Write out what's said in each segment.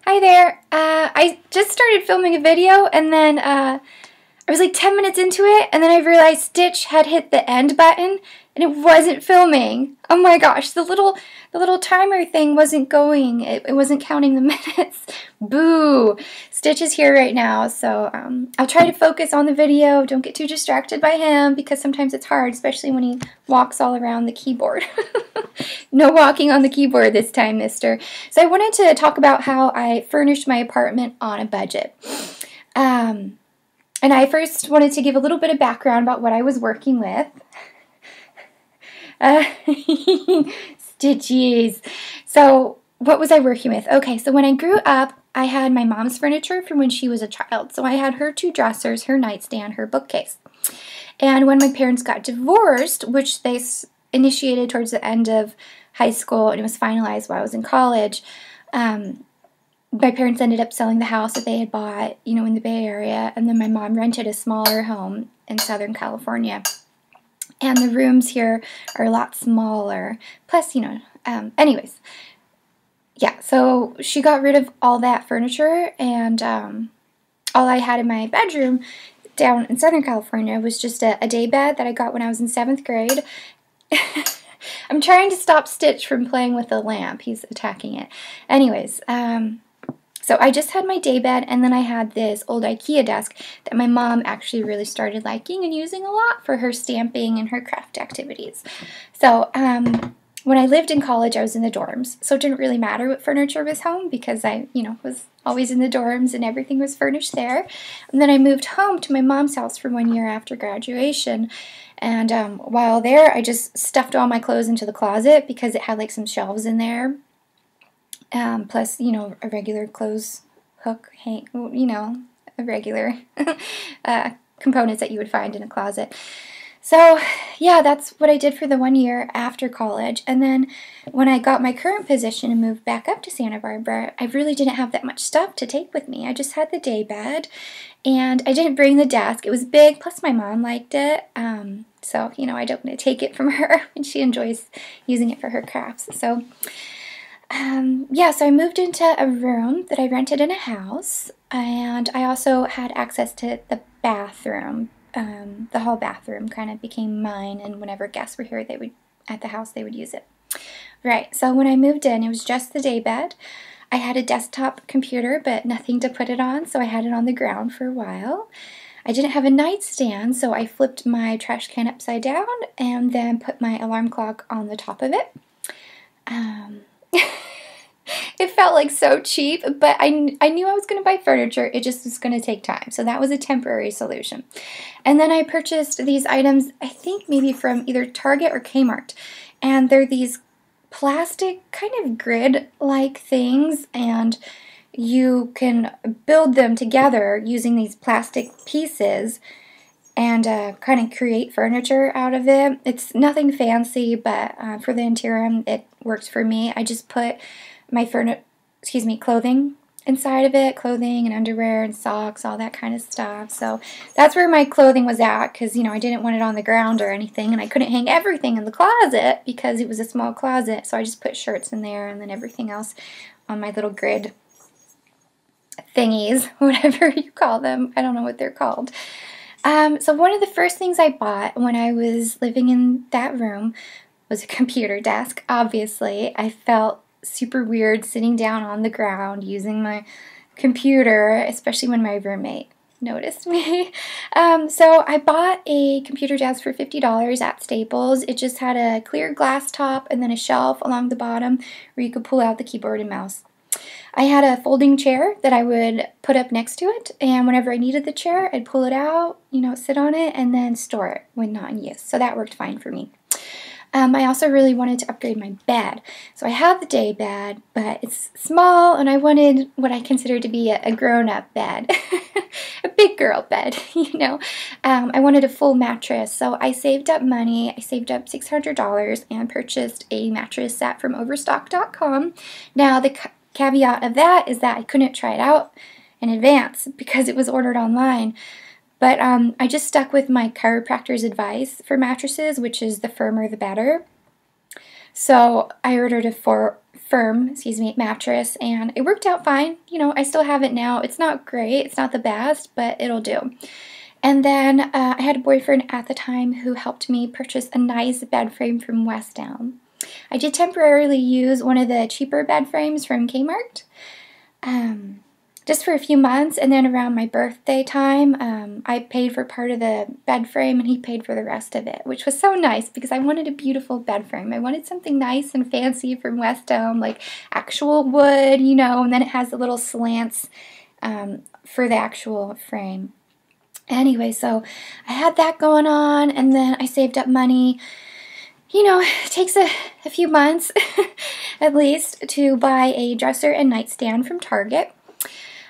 Hi there. I just started filming a video and then I was like 10 minutes into it and then I realized Stitch had hit the end button and it wasn't filming. Oh my gosh, the little timer thing wasn't going. It wasn't counting the minutes. Boo! Stitch is here right now, so I'll try to focus on the video. Don't get too distracted by him because sometimes it's hard, especially when he walks all around the keyboard. No walking on the keyboard this time, mister. So I wanted to talk about how I furnished my apartment on a budget. And I first wanted to give a little bit of background about what I was working with. Stitchies. So what was I working with? Okay, so when I grew up, I had my mom's furniture from when she was a child. So I had her 2 dressers, her nightstand, her bookcase. And when my parents got divorced, which they initiated towards the end of high school and it was finalized while I was in college, my parents ended up selling the house that they had bought, in the Bay Area, and then my mom rented a smaller home in Southern California. And the rooms here are a lot smaller. Plus, anyways. Yeah, so she got rid of all that furniture, and all I had in my bedroom down in Southern California was just a day bed that I got when I was in 7th grade. I'm trying to stop Stitch from playing with the lamp. He's attacking it. Anyways, so I just had my day bed, and then I had this old IKEA desk that my mom actually really started liking and using a lot for her stamping and her craft activities. So when I lived in college, I was in the dorms, so it didn't really matter what furniture was home because I, was always in the dorms and everything was furnished there. And then I moved home to my mom's house for 1 year after graduation. And while there, I just stuffed all my clothes into the closet because it had like some shelves in there. Plus, a regular clothes hook, a regular components that you would find in a closet. So, yeah, that's what I did for the 1 year after college. And then when I got my current position and moved back up to Santa Barbara, I really didn't have that much stuff to take with me. I just had the day bed, and I didn't bring the desk. It was big, plus my mom liked it. So, I don't want to take it from her, and she enjoys using it for her crafts. So, yeah, so I moved into a room that I rented in a house, and I also had access to the bathroom. The hall bathroom kind of became mine, and whenever guests were here, at the house, they would use it. Right, so when I moved in, it was just the day bed. I had a desktop computer, but nothing to put it on, so I had it on the ground for a while. I didn't have a nightstand, so I flipped my trash can upside down and then put my alarm clock on the top of it. It felt like so cheap, but I knew I was going to buy furniture. It just was going to take time. So that was a temporary solution. And then I purchased these items, I think maybe from either Target or Kmart. And they're these plastic kind of grid-like things, and you can build them together using these plastic pieces and kind of create furniture out of it. It's nothing fancy, but for the interior, it works for me. I just put my clothing inside of it, clothing and underwear and socks, all that kind of stuff. So that's where my clothing was at because, I didn't want it on the ground or anything, and I couldn't hang everything in the closet because it was a small closet. So I just put shirts in there and then everything else on my little grid thingies, whatever you call them. I don't know what they're called. So one of the first things I bought when I was living in that room was a computer desk. Obviously, I felt super weird sitting down on the ground using my computer, especially when my roommate noticed me. So I bought a computer desk for $50 at Staples. It just had a clear glass top and then a shelf along the bottom where you could pull out the keyboard and mouse. I had a folding chair that I would put up next to it, and whenever I needed the chair, I'd pull it out, sit on it, and then store it when not in use. So that worked fine for me. I also really wanted to upgrade my bed. So I have the day bed, but it's small, and I wanted what I consider to be a grown-up bed. A big girl bed, I wanted a full mattress, so I saved up money. I saved up $600 and purchased a mattress set from Overstock.com. Now, the caveat of that is that I couldn't try it out in advance because it was ordered online. But I just stuck with my chiropractor's advice for mattresses, which is the firmer the better. So I ordered a firm, mattress, and it worked out fine. You know, I still have it now. It's not great, it's not the best, but it'll do. And then I had a boyfriend at the time who helped me purchase a nice bed frame from West Elm. I did temporarily use one of the cheaper bed frames from Kmart, just for a few months, and then around my birthday time, I paid for part of the bed frame and he paid for the rest of it, which was so nice because I wanted a beautiful bed frame. I wanted something nice and fancy from West Elm, like actual wood, you know, and then it has the little slants for the actual frame. Anyway, so I had that going on, and then I saved up money. You know, it takes a few months at least to buy a dresser and nightstand from Target.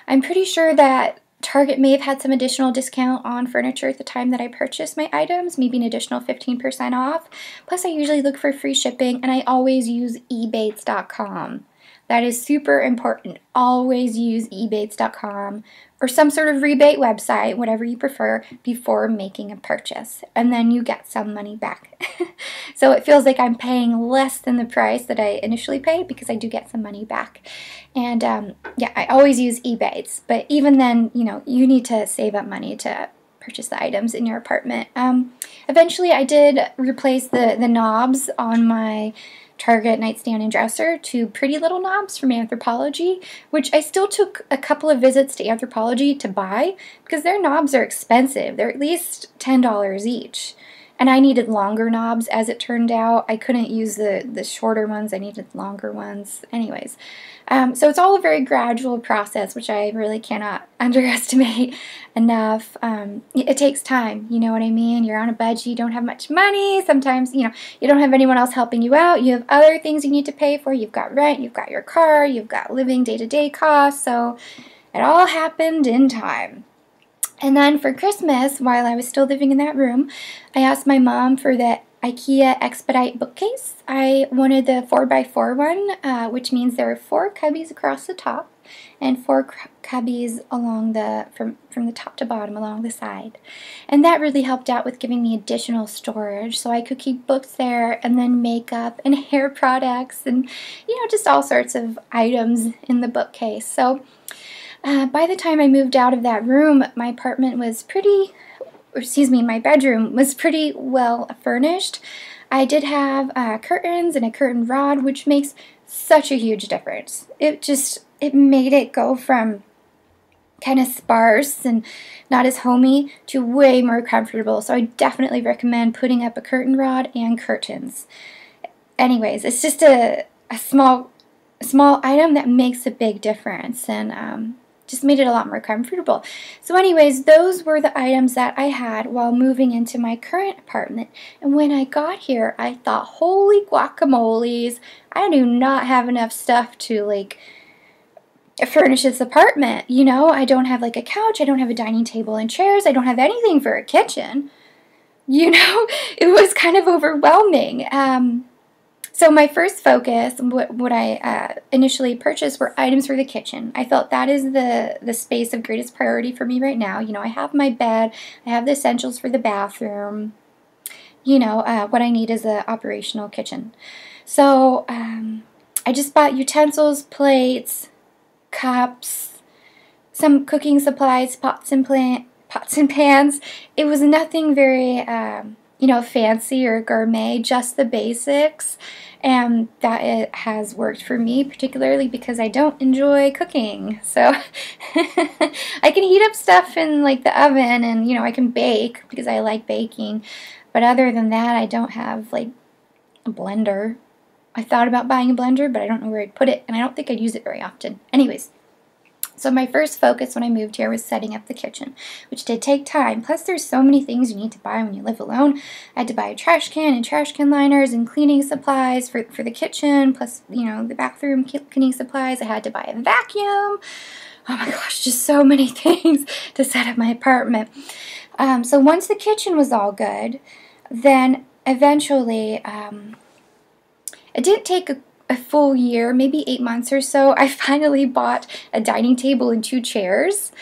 I'm pretty sure that Target may have had some additional discount on furniture at the time that I purchased my items, maybe an additional 15% off. Plus, I usually look for free shipping, and I always use ebates.com. That is super important. Always use ebates.com or some sort of rebate website, whatever you prefer, before making a purchase. And then you get some money back. So it feels like I'm paying less than the price that I initially paid because I do get some money back. And yeah, I always use Ebates. But even then, you know, you need to save up money to purchase the items in your apartment. Eventually, I did replace the knobs on my Target nightstand and dresser to Pretty Little knobs from Anthropologie, which I still took a couple of visits to Anthropologie to buy because their knobs are expensive. They're at least $10 each. And I needed longer knobs, as it turned out. I couldn't use the shorter ones. I needed longer ones. Anyways, so it's all a very gradual process, which I really cannot underestimate enough. It takes time, you know what I mean? You're on a budget, you don't have much money. Sometimes, you know, you don't have anyone else helping you out. You have other things you need to pay for. You've got rent, you've got your car, you've got living day-to-day costs. So it all happened in time. And then for Christmas, while I was still living in that room, I asked my mom for the IKEA Expedite bookcase. I wanted the 4x4 one, which means there are 4 cubbies across the top and 4 cubbies along from the top to bottom along the side. And that really helped out with giving me additional storage so I could keep books there, and then makeup and hair products and, you know, just all sorts of items in the bookcase. So by the time I moved out of that room, my bedroom was pretty well furnished. I did have curtains and a curtain rod, which makes such a huge difference. It made it go from kind of sparse and not as homey to way more comfortable. So I definitely recommend putting up a curtain rod and curtains. Anyways, it's just a small item that makes a big difference, and just made it a lot more comfortable. So anyways, those were the items that I had while moving into my current apartment. And when I got here, I thought, holy guacamoles, I do not have enough stuff to, like, furnish this apartment. You know, I don't have, like, a couch, I don't have a dining table and chairs, I don't have anything for a kitchen. You know, it was kind of overwhelming. So my first focus, what I initially purchased, were items for the kitchen. I felt that is the space of greatest priority for me right now. You know, I have my bed, I have the essentials for the bathroom. You know, what I need is an operational kitchen. So I just bought utensils, plates, cups, some cooking supplies, pots and pans. It was nothing very you know, fancy or gourmet, just the basics. And that it has worked for me, particularly because I don't enjoy cooking. So I can heat up stuff in, like, the oven, and, you know, I can bake because I like baking. But other than that, I don't have, like, a blender. I thought about buying a blender, but I don't know where I'd put it, and I don't think I'd use it very often. Anyways, so my first focus when I moved here was setting up the kitchen, which did take time. Plus, there's so many things you need to buy when you live alone. I had to buy a trash can and trash can liners and cleaning supplies for the kitchen, plus, you know, the bathroom cleaning supplies. I had to buy a vacuum. Oh my gosh, just so many things to set up my apartment. So once the kitchen was all good, then eventually, it didn't take a full year, maybe 8 months or so, I finally bought a dining table and 2 chairs.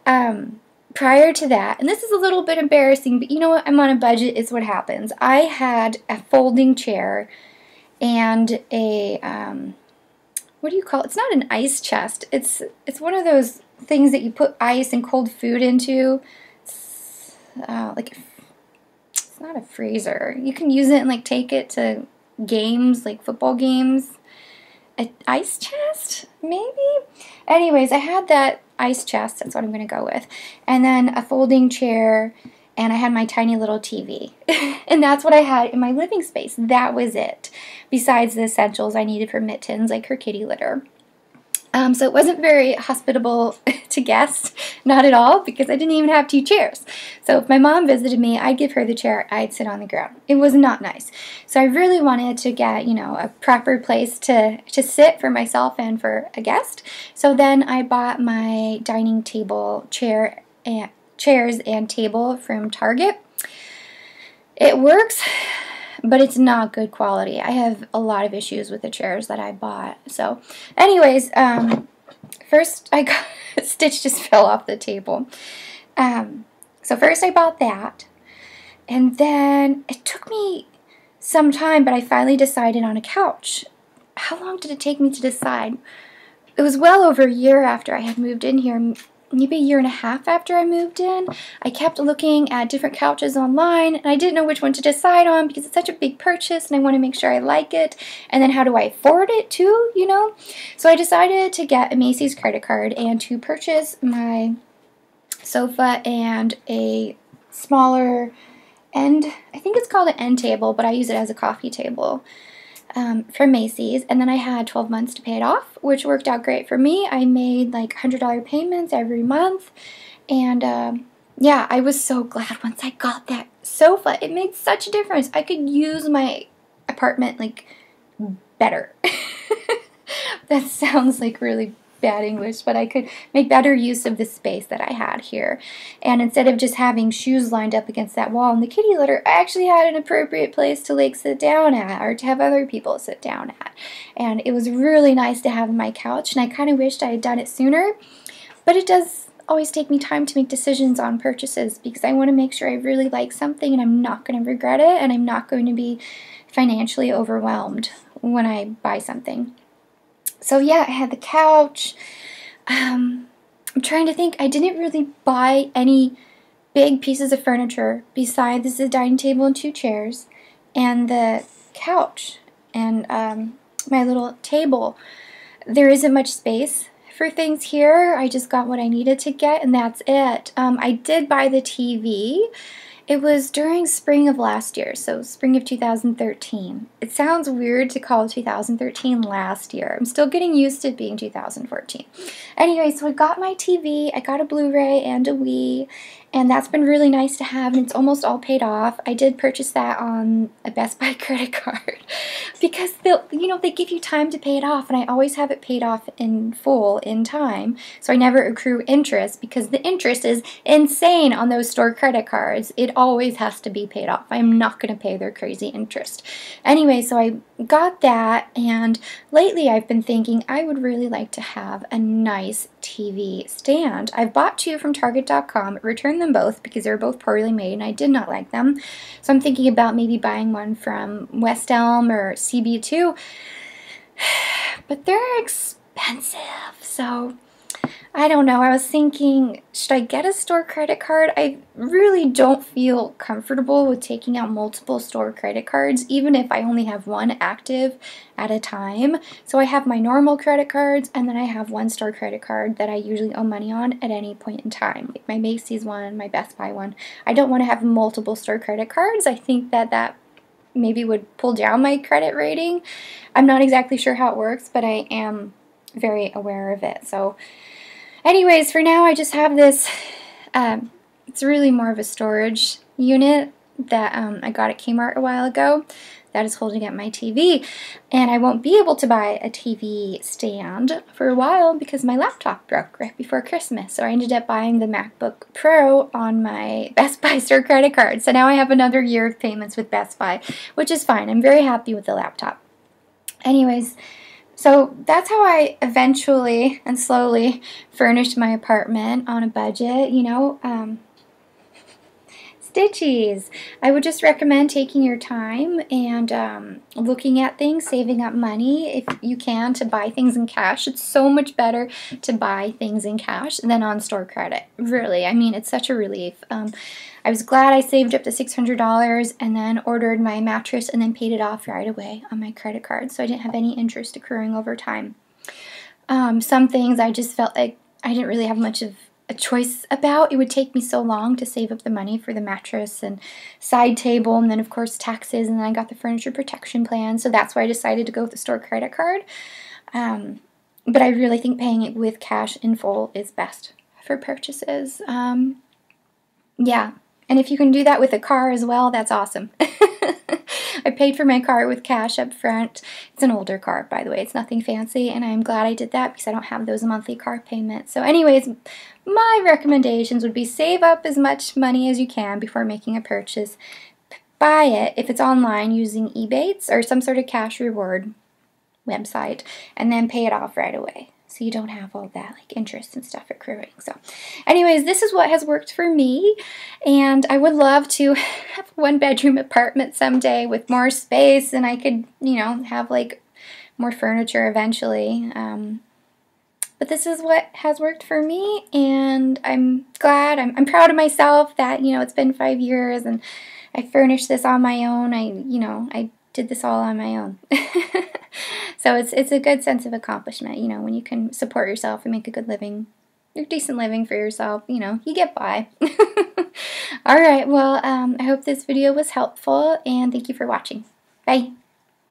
Prior to that, and this is a little bit embarrassing, but you know what, I'm on a budget, is what happens. I had a folding chair and a what do you call it? It's not an ice chest. It's one of those things that you put ice and cold food into. It's, like, it's not a freezer. You can use it and like take it to games, like football games. An ice chest, maybe? Anyways, I had that ice chest. That's what I'm going to go with. And then a folding chair, and I had my tiny little TV. And that's what I had in my living space. That was it. Besides the essentials I needed for Mittens, like her kitty litter. So it wasn't very hospitable to guests, not at all, because I didn't even have 2 chairs. So if my mom visited me, I'd give her the chair, I'd sit on the ground. It was not nice. So I really wanted to get, you know, a proper place to sit for myself and for a guest. So then I bought my dining table chairs and table from Target. It works, but it's not good quality. I have a lot of issues with the chairs that I bought. So anyways, first I got, Stitch just fell off the table. So first I bought that, and then it took me some time, but I finally decided on a couch. How long did it take me to decide? It was well over a year after I had moved in here, maybe a year and a half after I moved in. I kept looking at different couches online, and I didn't know which one to decide on because it's such a big purchase, and I want to make sure I like it. And then how do I afford it too, you know? So I decided to get a Macy's credit card and to purchase my sofa and a smaller end, I think it's called an end table, but I use it as a coffee table. From Macy's, and then I had 12 months to pay it off, which worked out great for me. I made like $100 payments every month, and yeah, I was so glad once I got that sofa. It made such a difference. I could use my apartment like better. That sounds like really bad English, but I could make better use of the space that I had here. And instead of just having shoes lined up against that wall and the kitty litter, I actually had an appropriate place to like sit down at, or to have other people sit down at. And it was really nice to have my couch, and I kind of wished I had done it sooner, but it does always take me time to make decisions on purchases because I want to make sure I really like something and I'm not going to regret it, and I'm not going to be financially overwhelmed when I buy something. So yeah, I had the couch. I'm trying to think. I didn't really buy any big pieces of furniture besides the dining table and 2 chairs and the couch and my little table. There isn't much space for things here. I just got what I needed to get, and that's it. I did buy the TV. It was during spring of last year, so spring of 2013. It sounds weird to call 2013 last year. I'm still getting used to it being 2014. Anyway, so I got my TV, I got a Blu-ray and a Wii, and that's been really nice to have, and it's almost all paid off. I did purchase that on a Best Buy credit card because they give you time to pay it off, and I always have it paid off in full in time, so I never accrue interest because the interest is insane on those store credit cards. It always has to be paid off. I'm not going to pay their crazy interest. Anyway, so I got that, and lately I've been thinking I would really like to have a nice TV stand. I've bought 2 from Target.com, returned them both because they were both poorly made and I did not like them. So I'm thinking about maybe buying one from West Elm or CB2, but they're expensive, so I don't know. I was thinking, should I get a store credit card? I really don't feel comfortable with taking out multiple store credit cards, even if I only have one active at a time. So I have my normal credit cards, and then I have one store credit card that I usually owe money on at any point in time, like my Macy's one, my Best Buy one. I don't want to have multiple store credit cards. I think that maybe would pull down my credit rating. I'm not exactly sure how it works, but I am very aware of it. So anyways, for now I just have this, it's really more of a storage unit that I got at Kmart a while ago that is holding up my TV, and I won't be able to buy a TV stand for a while because my laptop broke right before Christmas, so I ended up buying the MacBook Pro on my Best Buy store credit card, so now I have another year of payments with Best Buy, which is fine. I'm very happy with the laptop. Anyways, so that's how I eventually and slowly furnished my apartment on a budget, you know. Stitchies. I would just recommend taking your time and looking at things, saving up money if you can to buy things in cash. It's so much better to buy things in cash than on store credit. Really, I mean, it's such a relief. I was glad I saved up the $600 and then ordered my mattress and then paid it off right away on my credit card, so I didn't have any interest accruing over time. Some things I just felt like I didn't really have much of a choice about. It would take me so long to save up the money for the mattress and side table, and then of course taxes, and then I got the furniture protection plan, so that's why I decided to go with the store credit card. But I really think paying it with cash in full is best for purchases. Yeah, and if you can do that with a car as well, that's awesome. I paid for my car with cash up front. It's an older car, by the way. It's nothing fancy, and I'm glad I did that because I don't have those monthly car payments. So anyways, my recommendations would be save up as much money as you can before making a purchase. Buy it if it's online using Ebates or some sort of cash reward website, and then pay it off right away, so you don't have all that like interest and stuff accruing. So anyways, this is what has worked for me, and I would love to have a one-bedroom apartment someday with more space, and I could, you know, have like more furniture eventually. But this is what has worked for me, and I'm glad, I'm proud of myself that, you know, it's been 5 years and I furnished this on my own. I did this all on my own. So it's a good sense of accomplishment, you know, when you can support yourself and make a good living, a decent living for yourself, you know, you get by. Alright, well, I hope this video was helpful, and thank you for watching. Bye!